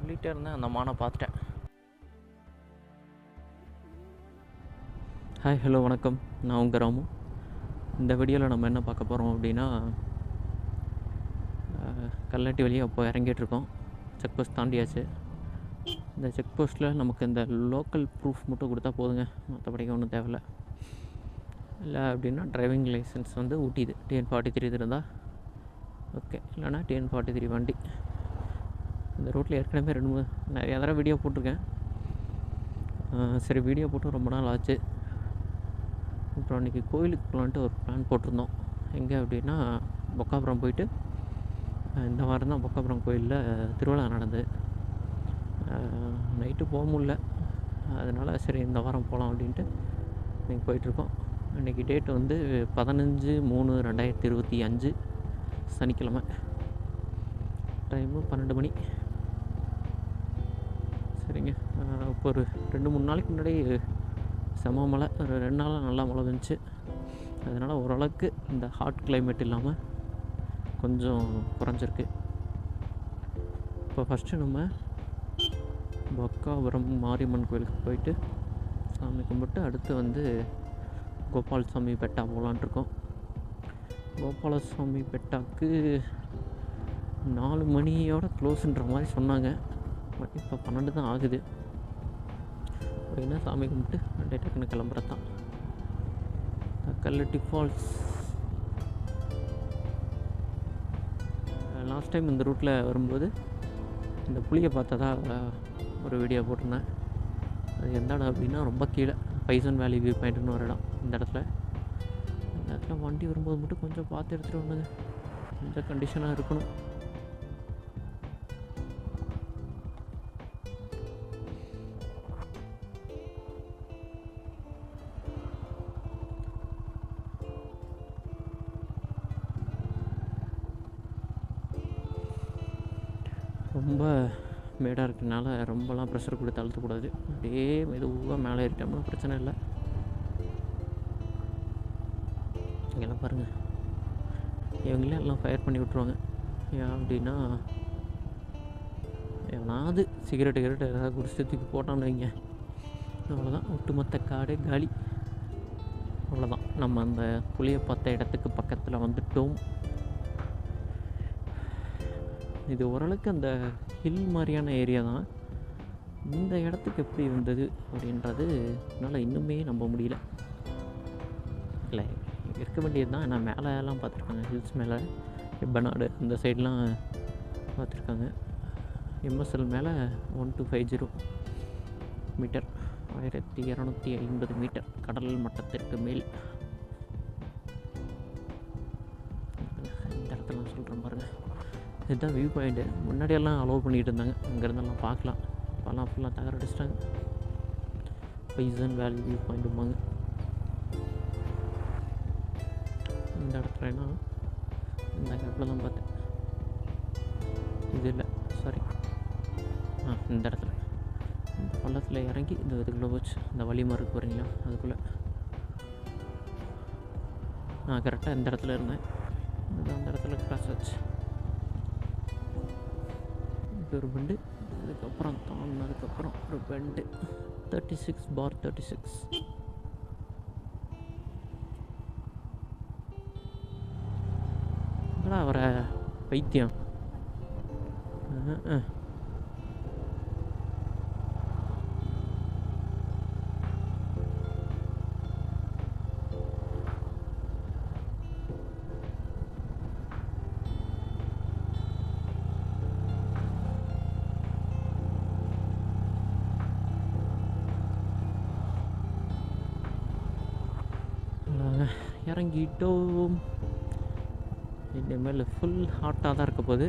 சொல்லிகிட்டே இருந்தேன், அந்த மானை பார்த்துட்டேன். ஹாய், ஹலோ, வணக்கம். நான் உங்கள் ராமு. இந்த வீடியோவில் நம்ம என்ன பார்க்க போகிறோம் அப்படின்னா, கல்லட்டி வழியாக இப்போ இறங்கிட்டுருக்கோம். Check post தாண்டியாச்சு. இந்த செக் போஸ்ட்டில் நமக்கு இந்த லோக்கல் ப்ரூஃப் மட்டும் கொடுத்தா போதுங்க, மற்றபடிக்க ஒன்றும் தேவையில்லை. இல்லை அப்படின்னா டிரைவிங் லைசன்ஸ் வந்து ஊட்டிது TN43 இருந்தால் ஓகே, இல்லைனா TN43 வண்டி. இந்த ரூட்டில் ஏற்கனவே நிறையா தடவை வீடியோ போட்டிருக்கேன். சரி, வீடியோ போட்டு ரொம்ப நாள் ஆச்சு. அப்புறம் அன்றைக்கி கோயிலுக்கு போகலான்ட்டு ஒரு பிளான் போட்டிருந்தோம். எங்கே அப்படின்னா பொக்காபுரம் போயிட்டு, இந்த வாரம் தான் பொக்காபுரம் கோயிலில் திருவிழா நடந்தது. நைட்டு போக முடில, அதனால் சரி இந்த வாரம் போகலாம் அப்படின்ட்டு இன்றைக்கி போயிட்டுருக்கோம். இன்றைக்கி டேட் வந்து 15/3/2025 சனிக்கிழமை. டைமு 12 மணி. சரிங்க. இப்போ ஒரு 2-3 நாளைக்கு முன்னாடி செம மழை, ஒரு 2 நாளாக நல்லா மழை வந்துச்சு. அதனால் ஓரளவுக்கு இந்த ஹாட் கிளைமேட் இல்லாமல் கொஞ்சம் குறைஞ்சிருக்கு. இப்போ ஃபஸ்ட்டு நம்ம பொக்காபுரம் மாரியம்மன் கோயிலுக்கு போயிட்டு சாமி கும்பிட்டு அடுத்து வந்து கோபாலசாமி பெட்டா போகலான்ட்ருக்கோம். கோபாலசாமி பெட்டாவுக்கு 4 மணியோட க்ளோஸுன்ற மாதிரி சொன்னாங்க. இப்போ 12 தான் ஆகுது. அப்படின்னா சாமி கும்பிட்டு அப்படியே டக்குன்னு கிளம்புறது தான். கல்லட்டி ஃபால்ஸ் லாஸ்ட் டைம் இந்த ரூட்டில் வரும்போது இந்த புளியை பார்த்ததா ஒரு வீடியோ போட்டிருந்தேன். அது எந்த இடம் அப்படின்னா ரொம்ப கீழே பைசன் வேலி வியூ பாயிண்ட்னு ஒரு இடம். இந்த இடத்துல வண்டி வரும்போது மட்டும் கொஞ்சம் பார்த்து எடுத்துகிட்டு வந்தது, கொஞ்சம் கண்டிஷனாக இருக்கணும். ரொம்ப மேடாக இருக்கிறதுனால ரொம்பலாம் ப்ரெஷர் கொடுத்து அழுத்தக்கூடாது. அப்படியே மெதுவாக மேலே ஏறிட்டோம்னா பிரச்சனை இல்லை. இங்கெல்லாம் பாருங்கள், இவங்களே எல்லாம் ஃபயர் பண்ணி விட்ருவாங்க. ஏன் அப்படின்னா, எவனாவது சிகரெட்டு ஏதாவது குடிச்சு தூக்கி போட்டான்னு வைங்க, அவ்வளோதான், ஒட்டுமொத்த காடே காலி. அவ்வளோதான், நம்ம அந்த புளியை பார்த்த இடத்துக்கு பக்கத்தில் வந்துட்டோம். இது ஓரளவுக்கு அந்த ஹில் மாதிரியான ஏரியா தான். இந்த இடத்துக்கு எப்படி இருந்தது அப்படின்றது என்னால் இன்னுமே நம்ப முடியல. இல்லை, இருக்க வேண்டியது தான். நான் மேலெலாம் பார்த்துருக்காங்க, ஹில்ஸ் மேலே பெனாடு அந்த சைட்லாம் பார்த்துருக்காங்க. MSL மேலே 1250 மீட்டர், 1250 மீட்டர் கடல் மட்டத்திற்கு மேல். இந்த இடத்துல சொல்கிறேன் பாருங்கள், இதுதான் வியூ பாயிண்ட்டு. முன்னாடியெல்லாம் அலோவ் பண்ணிகிட்டு இருந்தாங்க, அங்கேருந்தெல்லாம் பார்க்கலாம். இப்போல்லாம் ஃபுல்லாக தகரடிச்சிட்டாங்க. பைசன் வேலி வியூ பாயிண்ட்டும்பாங்க. இந்த இடத்துலனா இந்த கேப்பில் தான் பார்த்தேன். இது இல்லை, சாரி, இந்த இடத்துல இந்த பள்ளத்தில் இறங்கி இந்த இதுக்குள்ளே போச்சு. இந்த வழி மாதிரி இருக்கு வரீங்களா, அதுக்குள்ளே நான் கரெக்டாக இந்த இடத்துல இருந்தேன். அந்த இடத்துல கிராஸ் ஆச்சு. ஒரு பெண்டு, அதுக்கப்புறம் தாண்டினதுக்கப்புறம் ஒரு பெண்டு 36/36. அவரை பைத்தியம். இறங்கிட்டோம். இனிமேல் ஃபுல் ஹாட்டாக தான் இருக்க போகுது.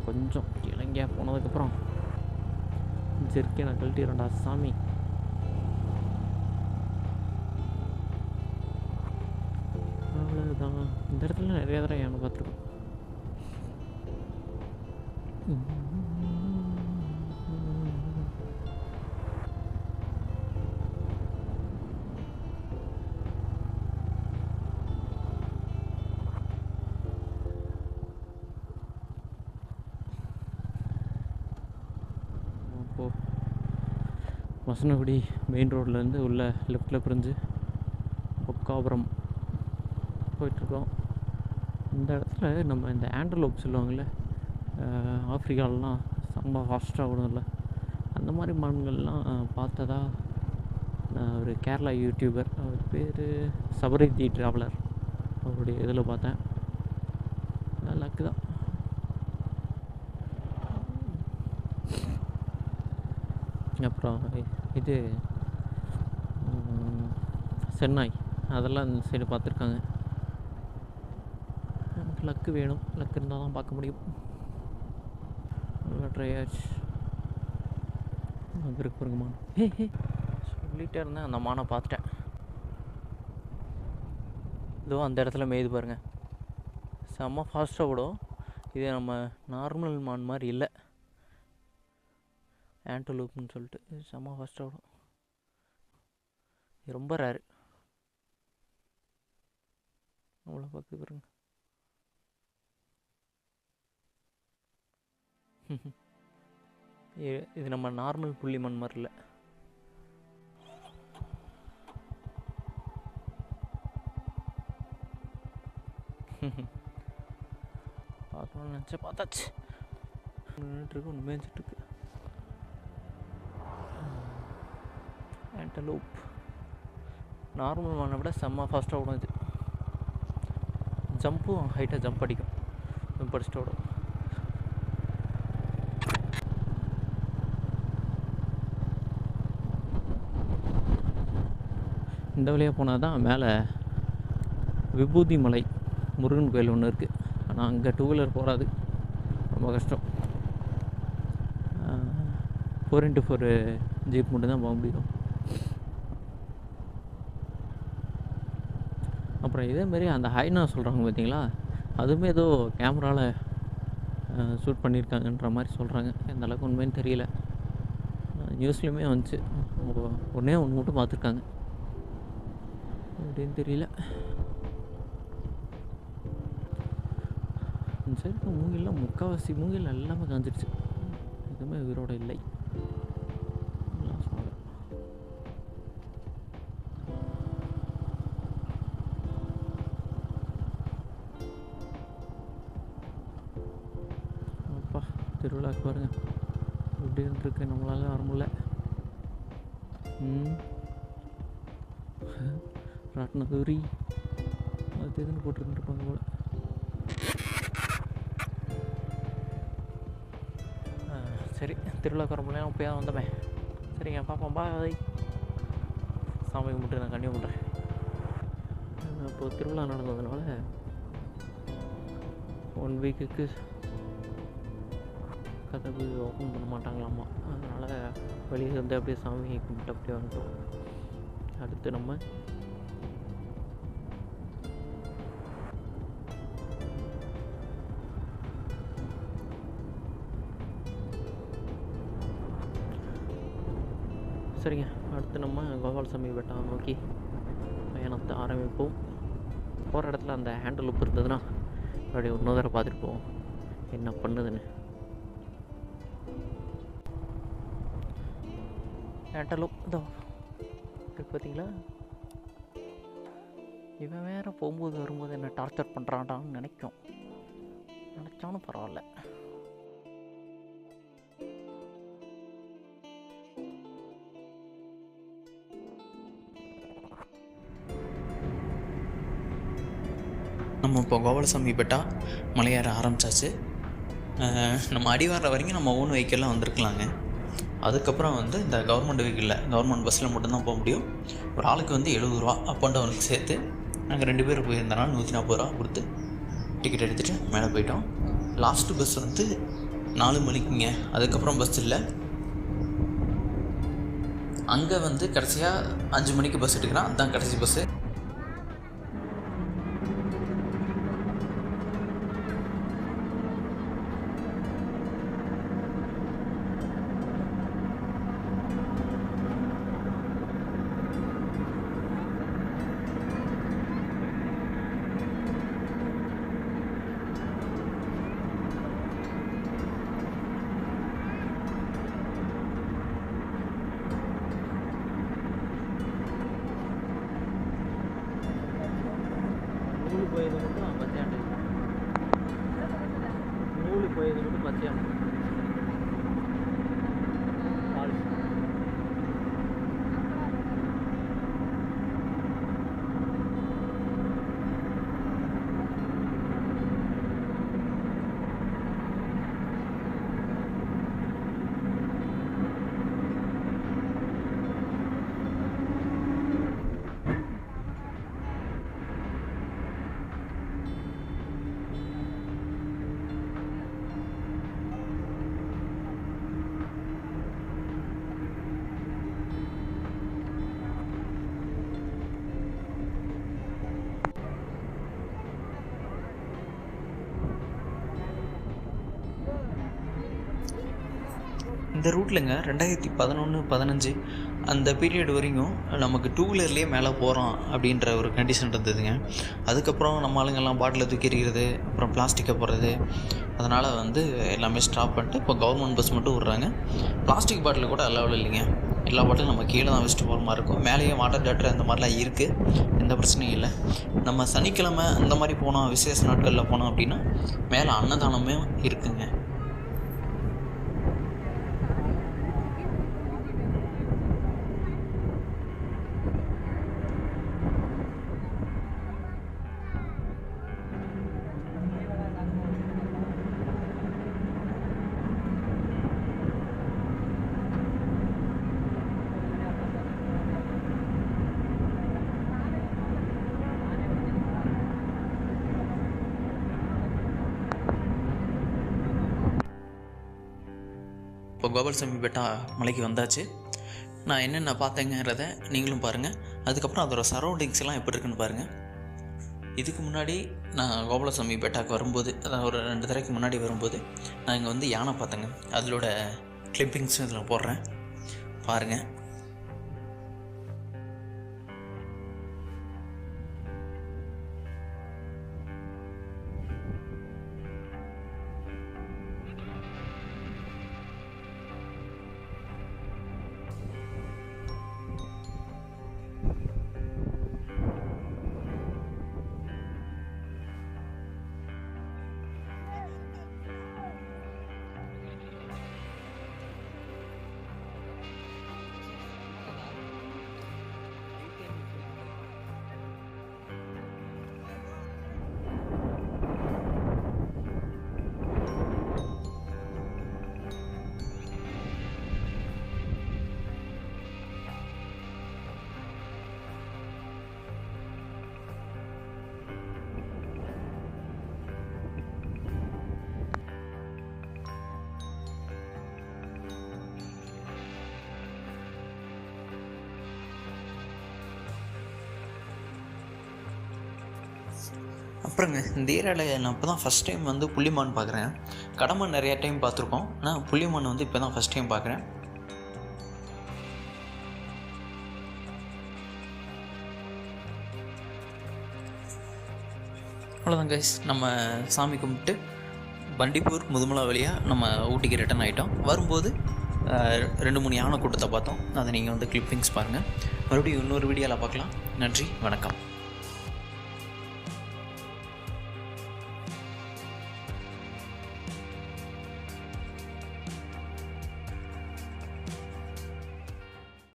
கொஞ்சம் இலங்கையாக போனதுக்கப்புறம் ஜெர்க்கி நான் கழட்டிடுறேன்டா சாமி. அவ்வளோதான். இந்த இடத்துல நிறைய தடவை யானை பார்த்துருக்கோம். வசனகுடி மெயின் ரோட்லேருந்து உள்ள லெஃப்டில் பிரிஞ்சு பொக்காபுரம் போயிட்டுருக்கோம். இந்த இடத்துல நம்ம இந்த ஆண்டர்லோப் சொல்லுவாங்கள்ல, ஆஃப்ரிக்காலலாம் செம்ம ஃபாஸ்ட்டாக விடும்ல, அந்த மாதிரி மான்கள்லாம் பார்த்ததா ஒரு கேரளா யூடியூபர், அவர் பேர் சபரிதி ட்ராவலர், அவருடைய இதில் பார்த்தேன். லக்கு தான். அப்புறம் இது சென்னாய், அதெல்லாம் இந்த சைடு பார்த்துருக்காங்க. எனக்கு லக்கு வேணும், லக்கு இருந்தால் தான் பார்க்க முடியும். நல்லா ட்ரை ஆச்சு. அங்கே இருக்கு பாருங்க மான். சொல்லிகிட்டே இருந்தேன், அந்த மானை பார்த்துட்டேன். இதுவும் அந்த இடத்துல மேய்து பாருங்க, செம்ம ஃபாஸ்ட்டாக விடும். இது நம்ம நார்மல் மான் மாதிரி இல்லை, ஆண்டலூப்னு சொல்லிட்டு. இது செம்ம ஃபாஸ்ட்டாக விடும். இது ரொம்ப ரேரு. அவ்வளோ பார்த்து பாருங்க. இது நம்ம நார்மல் புள்ளிமான் மாதிரி இல்லை. பார்க்கணும்னு நினச்சா பார்த்தாச்சு. நின்றுட்டுருக்கு, ஒன்று மேய்ஞ்சிட்ருக்கு. ஆண்டலூப் நார்மல் மானை விட செம்ம ஃபாஸ்ட்டாக விடும். இது ஜம்ப்பும் ஹைட்டாக ஜம்ப் அடிக்கும், ஜம்ப் அடிச்சுட்டு விடும். இந்த வழியாக போனால் தான் மேலே விபூதி மலை முருகன் கோயில் ஒன்று இருக்குது. ஆனால் அங்கே டூ வீலர் போகாது, ரொம்ப கஷ்டம். 4x4 ஜீப் மட்டும் தான் போக முடியும். அப்புறம் இதேமாரி அந்த ஹைனா சொல்கிறாங்க பார்த்தீங்களா, அதுவுமே ஏதோ கேமராவில் ஷூட் பண்ணியிருக்காங்கன்ற மாதிரி சொல்கிறாங்க. எந்த அளவுக்கு உண்மைன்னு தெரியல. நியூஸ்லேயுமே வந்துச்சு, ஒன்று மட்டும் பார்த்துருக்காங்க, அப்படின்னு தெரியல. சரி, மூங்கிலாம் முக்கால்வாசி மூங்கில் எல்லாமே காஞ்சிடுச்சு, எதுவுமே உயிரோடு இல்லை. அப்பா திருவிழாக்கு பாருங்க எப்படி இருந்துருக்கு, நம்மளால வர முடியல. ராட்னதூரி அது இதுன்னு போட்டுருந்துருப்பாங்க போல. சரி, திருவிழாக்கு வர முடியல, போய் வந்தமே. சரிங்க, பார்ப்போம். பாய். சாமி கும்பிட்டு நான் கண்டிப்பாக பண்ணுறேன். இப்போது திருவிழா நடந்ததுனால 1 வீக்குக்கு கதவு ஓப்பன் பண்ண மாட்டாங்களாமா. அதனால் வெளியே வந்து அப்படியே சாமி கும்பிட்டு அப்படியே வந்துட்டோம். அடுத்து நம்ம சரிங்க, அடுத்து நம்ம கோபாலசாமி பெட்டம் நோக்கி பயணத்தை ஆரம்பிப்போம். போகிற இடத்துல அந்த ஹேண்டில் லூப் இருந்ததுன்னா அப்படியே இன்னொரு தடவை பார்த்துட்டு போவோம் என்ன பண்ணுதுன்னு. ஹேண்டில் லூப் இதோ இருக்கு பார்த்தீங்களா. இவன் வேறு போகும்போது வரும்போது என்ன டார்ச்சர் பண்ணுறான்டான்னு நினச்சாலும் பரவாயில்ல. நம்ம இப்போ கோபாலசாமி பெட்டா மலையேற ஆரம்பித்தாச்சு. நம்ம அடிவார வரைக்கும் நம்ம ஓன் வெஹிக்கிள்லாம் வந்திருக்கலாங்க. அதுக்கப்புறம் வந்து இந்த கவர்மெண்ட் வெஹிக்கிளில், கவர்மெண்ட் பஸ்ஸில் மட்டும்தான் போக முடியும். ஒரு ஆளுக்கு வந்து 70 ரூபா அப் அண்ட் டவுனுக்கு சேர்த்து. நாங்கள் 2 பேர் போயிருந்தனால 140 ரூபா கொடுத்து டிக்கெட் எடுத்துகிட்டு மேலே போயிட்டோம். லாஸ்ட்டு பஸ் வந்து 4 மணிக்குங்க. அதுக்கப்புறம் பஸ் இல்லை. அங்கே வந்து கடைசியாக 5 மணிக்கு பஸ் எடுக்கிறான், அதுதான் கடைசி பஸ்ஸு. இந்த ரூட்லங்க 2011, 15 அந்த பீரியட் வரைக்கும் நமக்கு 2 வீலர்லேயே மேலே போகிறோம் அப்படின்ற ஒரு கண்டிஷன் இருந்ததுங்க. அதுக்கப்புறம் நம்ம ஆளுங்கெல்லாம் பாட்டிலை தூக்கி எறிகிறது, அப்புறம் பிளாஸ்டிக்கை போடுறது, அதனால் வந்து எல்லாமே ஸ்டாப் பண்ணிட்டு இப்போ கவர்மெண்ட் பஸ் மட்டும் விட்றாங்க. பிளாஸ்டிக் பாட்டில் கூட அலோவ் இல்லைங்க. எல்லா பாட்டிலும் நம்ம கீழே தான் வச்சுட்டு போகிற மாதிரி இருக்கும். மேலேயே வாட்டர் டாட்டர் அந்த மாதிரிலாம் இருக்குது, எந்த பிரச்சனையும் இல்லை. நம்ம சனிக்கிழமை அந்த மாதிரி போனோம், விசேஷ நாட்களில் போனோம் அப்படின்னா மேலே அன்னதானமே இருக்குங்க. இப்போ கோபாலசாமி பெட்டா மலைக்கு வந்தாச்சு. நான் என்னென்ன பார்த்தேங்கிறத நீங்களும் பாருங்கள். அதுக்கப்புறம் அதோட சரௌண்டிங்ஸ் எல்லாம் எப்படி இருக்குன்னு பாருங்கள். இதுக்கு முன்னாடி நான் கோபாலசாமி பெட்டாவுக்கு வரும்போது, அதாவது ஒரு 2 தடவைக்கு முன்னாடி வரும்போது நான் இங்கே வந்து யானை பார்த்தேங்க. அதோட கிளிப்பிங்ஸும் இதில் போடுறேன், பாருங்கள். அப்புறங்க இந்த ஏரியாவில் நான் இப்போ தான் ஃபஸ்ட் டைம் வந்து புள்ளிமான் பார்க்குறேன். கடமான் நிறையா டைம் பார்த்துருக்கோம், ஆனால் புள்ளிமான் வந்து இப்போ தான் ஃபஸ்ட் டைம் பார்க்குறேன். அவ்வளோதான் கைஸ், நம்ம சாமி கும்பிட்டு பண்டிப்பூர் முதுமலா வழியாக நம்ம ஊட்டிக்கு ரிட்டன் ஆகிட்டோம். வரும்போது 2-3 யானை கூட்டத்தை பார்த்தோம். அதை நீங்கள் வந்து கிளிப்பிங்ஸ் பாருங்கள். மறுபடியும் இன்னொரு வீடியோவில் பார்க்கலாம். நன்றி, வணக்கம்.